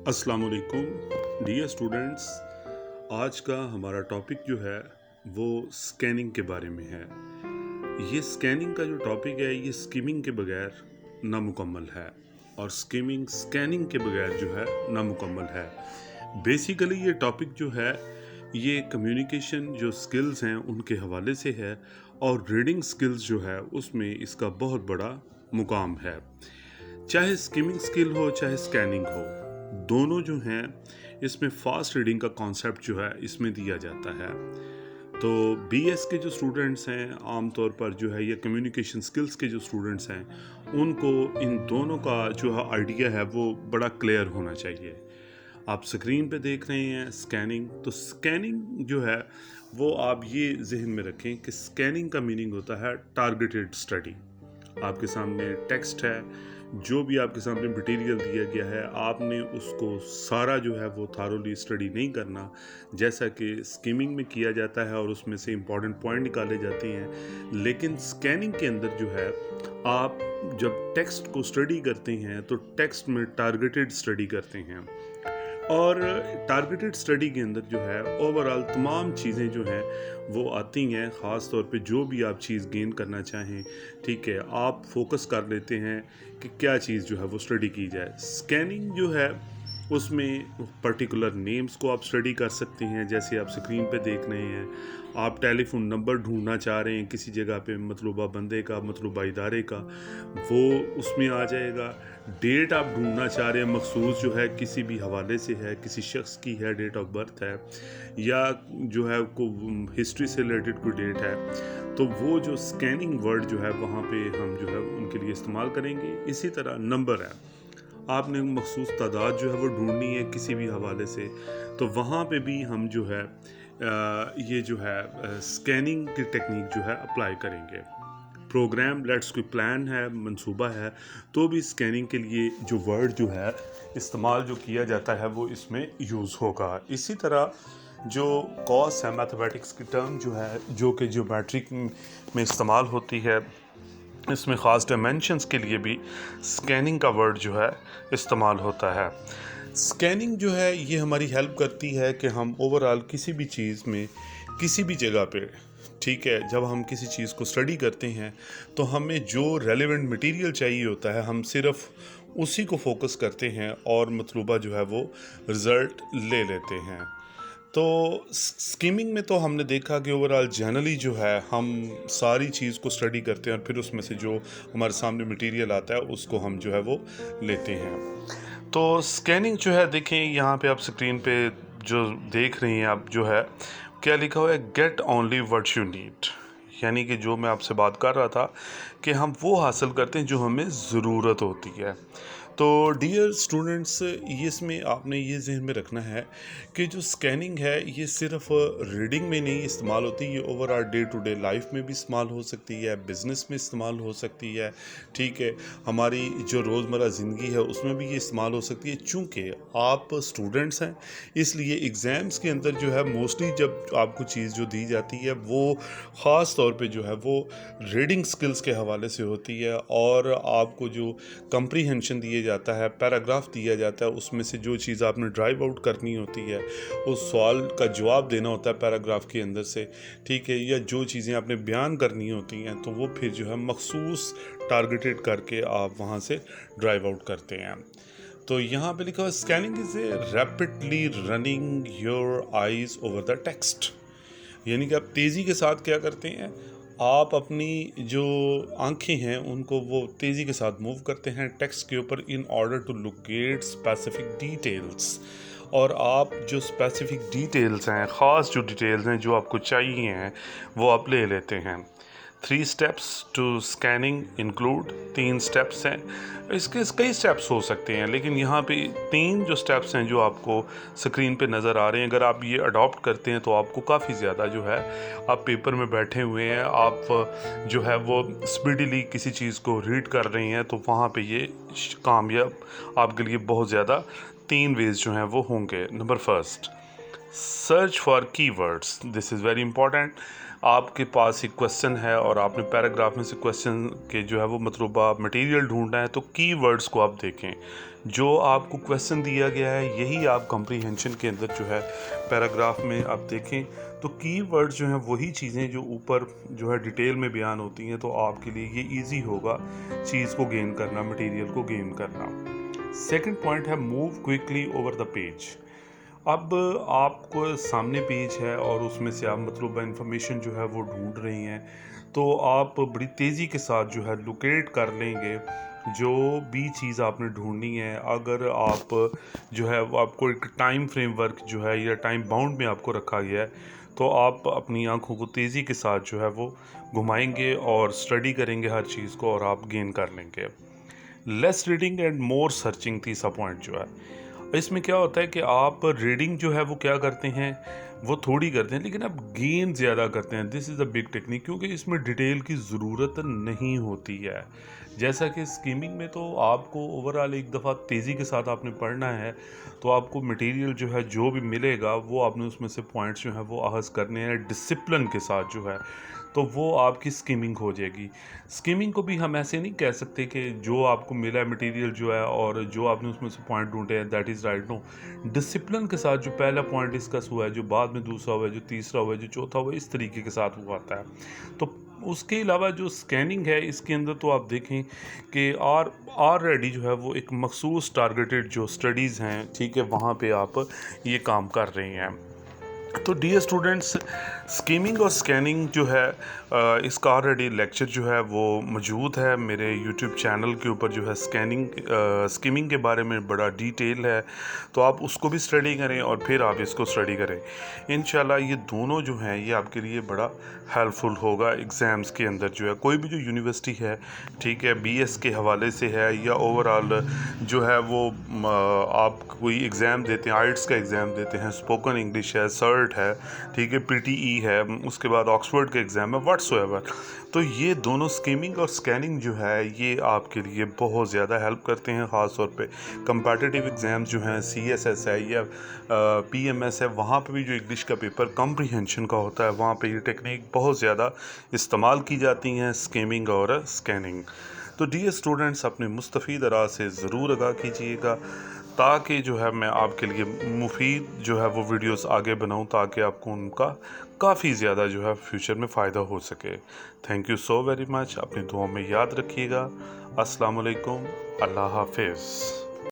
अस्सलाम वालेकुम dear students. आज का हमारा टॉपिक जो है वो स्कैनिंग के बारे में है। ये स्कैनिंग का जो टॉपिक है ये स्किमिंग के बगैर नामुकम्मल है और स्कैनिंग के बगैर जो है नामुकम्मल है। बेसिकली ये टॉपिक जो है ये कम्युनिकेशन जो स्किल्स हैं उनके हवाले से है और रीडिंग स्किल्स जो है उसमें इसका बहुत बड़ा मुकाम है। चाहे स्किमिंग स्किल हो चाहे स्कैनिंग हो, दोनों जो हैं इसमें फास्ट रीडिंग का कॉन्सेप्ट जो है इसमें दिया जाता है। तो बीएस के जो स्टूडेंट्स हैं आमतौर पर जो है या कम्युनिकेशन स्किल्स के जो स्टूडेंट्स हैं उनको इन दोनों का जो है आइडिया है वो बड़ा क्लियर होना चाहिए। आप स्क्रीन पे देख रहे हैं स्कैनिंग, तो स्कैनिंग जो है वो आप ये जहन में रखें कि स्कैनिंग का मीनिंग होता है टारगेटेड स्टडी। आपके सामने टेक्स्ट है, जो भी आपके सामने मटेरियल दिया गया है आपने उसको सारा जो है वो थारोली स्टडी नहीं करना जैसा कि स्किमिंग में किया जाता है और उसमें से इम्पॉर्टेंट पॉइंट निकाले जाते हैं। लेकिन स्कैनिंग के अंदर जो है आप जब टेक्स्ट को स्टडी करते हैं तो टेक्स्ट में टारगेटेड स्टडी करते हैं और टारगेटेड स्टडी के अंदर जो है ओवरऑल तमाम चीज़ें जो हैं वो आती हैं। ख़ास तौर पे जो भी आप चीज़ गेन करना चाहें, ठीक है, आप फोकस कर लेते हैं कि क्या चीज़ जो है वो स्टडी की जाए। स्कैनिंग जो है उसमें पर्टिकुलर नेम्स को आप स्टडी कर सकते हैं, जैसे आप स्क्रीन पे देख रहे हैं। आप टेलीफोन नंबर ढूंढना चाह रहे हैं किसी जगह पे, मतलूबा बंदे का, मतलूबा इदारे का, वो उसमें आ जाएगा। डेट आप ढूंढना चाह रहे हैं मखसूस जो है किसी भी हवाले से है, किसी शख्स की है, डेट ऑफ बर्थ है या जो है को हिस्ट्री से रिलेटेड कोई डेट है, तो वो जो स्कैनिंग वर्ड जो है वहाँ पे हम जो है उनके लिए इस्तेमाल करेंगे। इसी तरह नंबर है, आपने मखसूस तादाद जो है वो ढूंढनी है किसी भी हवाले से, तो वहाँ पे भी हम जो है ये जो है स्कैनिंग की टेक्निक जो है अप्लाई करेंगे। प्रोग्राम लेट्स कोई प्लान है, मंसूबा है, तो भी स्कैनिंग के लिए जो वर्ड जो है इस्तेमाल जो किया जाता है वो इसमें यूज़ होगा। इसी तरह जो कॉस है, मैथमेटिक्स की टर्म जो है जो कि ज्योमेट्रिक में इस्तेमाल होती है, इसमें ख़ास डायमेंशंस के लिए भी स्कैनिंग का वर्ड जो है इस्तेमाल होता है। स्कैनिंग जो है ये हमारी हेल्प करती है कि हम ओवरऑल किसी भी चीज़ में, किसी भी जगह पे, ठीक है, जब हम किसी चीज़ को स्टडी करते हैं तो हमें जो रेलेवेंट मटेरियल चाहिए होता है हम सिर्फ उसी को फोकस करते हैं और मतलूबा जो है वो रिज़ल्ट ले लेते हैं। तो स्कीमिंग में तो हमने देखा कि ओवरऑल जनरली जो है हम सारी चीज़ को स्टडी करते हैं और फिर उसमें से जो हमारे सामने मटेरियल आता है उसको हम जो है वो लेते हैं। तो स्कैनिंग जो है देखें यहाँ पे आप स्क्रीन पे जो देख रही हैं आप, जो है क्या लिखा हुआ है, get only what you need, यानी कि जो मैं आपसे बात कर रहा था कि हम वो हासिल करते हैं जो हमें ज़रूरत होती है। तो डियर स्टूडेंट्स, ये इसमें आपने ये जहन में रखना है कि जो स्कैनिंग है ये सिर्फ रीडिंग में नहीं इस्तेमाल होती, ये overall day to day life में भी इस्तेमाल हो सकती है, बिज़नेस में इस्तेमाल हो सकती है, ठीक है, हमारी जो रोज़मर्रा ज़िंदगी है उसमें भी ये इस्तेमाल हो सकती है। चूँकि आप स्टूडेंट्स हैं इसलिए एग्ज़ाम्स के अंदर जो है मोस्टली जब आपको चीज़ जो दी जाती है वो ख़ास तौर पे जो है वो रीडिंग स्किल्स के हवाले से होती है और आपको जो कंप्रीहेंशन दिए जाता है, पैराग्राफ दिया जाता है, उसमें से जो चीज़ आपने ड्राइव आउट करनी होती है, उस सवाल का जवाब देना होता है पैराग्राफ के अंदर से, ठीक है, या जो चीज़ें आपने बयान करनी होती हैं तो वो फिर जो है मखसूस टारगेटेड करके आप वहाँ से ड्राइव आउट करते हैं। तो यहाँ पे लिखा हुआ scanning is a rapidly running your eyes over the text, यानी कि आप तेज़ी के साथ क्या करते हैं, आप अपनी जो आंखें हैं उनको वो तेज़ी के साथ मूव करते हैं टेक्स्ट के ऊपर in order to locate specific details, और आप जो स्पेसिफिक डिटेल्स हैं, ख़ास जो डिटेल्स हैं जो आपको चाहिए हैं वो आप ले लेते हैं। 3 steps to scanning include, 3 steps हैं, इसके कई स्टेप्स हो सकते हैं लेकिन यहाँ पे 3 जो स्टेप्स हैं जो आपको स्क्रीन पे नज़र आ रहे हैं, अगर आप ये अडॉप्ट करते हैं तो आपको काफ़ी ज़्यादा जो है, आप पेपर में बैठे हुए हैं, आप जो है वो स्पीडीली किसी चीज़ को रीड कर रहे हैं, तो वहाँ पे ये कामयाब आपके लिए बहुत ज़्यादा 3 वेज जो हैं वो होंगे। Number first, search for keywords, this is very important. आपके पास एक क्वेश्चन है और आपने पैराग्राफ में से क्वेश्चन के जो है वो मतलूबा मटेरियल ढूंढना है, तो कीवर्ड्स को आप देखें। जो आपको क्वेश्चन दिया गया है यही आप कॉम्प्रीहेंशन के अंदर जो है पैराग्राफ में आप देखें, तो कीवर्ड्स जो हैं वही चीज़ें जो ऊपर जो है डिटेल में बयान होती हैं, तो आपके लिए ये इजी होगा चीज़ को गेन करना, मटेरियल को गेन करना। सेकंड पॉइंट है move quickly over the page. अब आपको सामने पेज है और उसमें से आप मतलूबा इंफॉर्मेशन जो है वो ढूंढ रही हैं, तो आप बड़ी तेज़ी के साथ जो है लोकेट कर लेंगे जो भी चीज़ आपने ढूंढनी है। अगर आप जो है वो आपको एक टाइम फ्रेमवर्क जो है या टाइम बाउंड में आपको रखा गया है, तो आप अपनी आंखों को तेज़ी के साथ जो है वो घुमाएंगे और स्टडी करेंगे हर चीज़ को और आप गेन कर लेंगे। Less reading and more searching तीसरा पॉइंट जो है, इसमें क्या होता है कि आप रीडिंग जो है वो क्या करते हैं, वो थोड़ी करते हैं, लेकिन आप गेन ज़्यादा करते हैं। This is a big technique, क्योंकि इसमें डिटेल की ज़रूरत नहीं होती है। जैसा कि स्कीमिंग में तो आपको ओवरऑल एक दफ़ा तेज़ी के साथ आपने पढ़ना है, तो आपको मटेरियल जो है जो भी मिलेगा वो आपने उसमें से पॉइंट्स जो है वो अहज़ करने हैं डिसिप्लिन के साथ जो है, तो वो आपकी स्कीमिंग हो जाएगी। स्कीमिंग को भी हम ऐसे नहीं कह सकते कि जो आपको मिला है मटेरियल जो है और जो आपने उसमें से पॉइंट ढूंढे हैं that is right. No, discipline के साथ जो पहला पॉइंट डिस्कस हुआ है, जो बाद में दूसरा हुआ है, जो तीसरा हुआ है, जो चौथा हुआ है, इस तरीके के साथ हुआ आता है। तो उसके अलावा जो स्कैनिंग है इसके अंदर तो आप देखें कि ऑलरेडी जो है वो एक मखसूस टारगेटेड जो स्टडीज़ हैं, ठीक है, वहाँ पे आप ये काम कर रहे हैं। तो डियर स्टूडेंट्स, स्कीमिंग और स्कैनिंग जो है इसका ऑलरेडी लेक्चर जो है वो मौजूद है मेरे यूट्यूब चैनल के ऊपर, जो है स्कीमिंग के बारे में बड़ा डिटेल है, तो आप उसको भी स्टडी करें और फिर आप इसको स्टडी करें। इंशाल्लाह ये दोनों जो हैं ये आपके लिए बड़ा हेल्पफुल होगा एग्ज़ाम्स के अंदर। जो है कोई भी जो यूनिवर्सिटी है, ठीक है, बीएस के हवाले से है या ओवरऑल जो है वो आप कोई एग्ज़ाम देते हैं, आइट्स का एग्ज़ाम देते हैं, स्पोकन इंग्लिश है, सर्ट है, ठीक है, पीटीई है, उसके बाद ऑक्सफोर्ड का एग्ज़ाम है, व्हाट्सएवर, तो ये दोनों स्कीमिंग और स्कैनिंग जो है ये आपके लिए बहुत ज़्यादा हेल्प करते हैं। ख़ास तौर पे कंपेटिटिव एग्ज़ाम्स जो हैं, सीएसएस है या पीएमएस है, वहाँ पे भी जो इंग्लिश का पेपर कॉम्प्रीहेंशन का होता है, वहाँ पे ये टेक्निक बहुत ज़्यादा इस्तेमाल की जाती हैं, स्कीमिंग और स्कैनिंग। तो डियर स्टूडेंट्स, अपने मुस्तफ़ीद राह से ज़रूर आगाह कीजिएगा, ताकि जो है मैं आपके लिए मुफीद जो है वो वीडियोस आगे बनाऊं, ताकि आपको उनका काफ़ी ज़्यादा जो है फ्यूचर में फ़ायदा हो सके। Thank you so very much. अपनी दुआओं में याद रखिएगा। अस्सलाम वालेकुम। अल्लाह हाफिज़।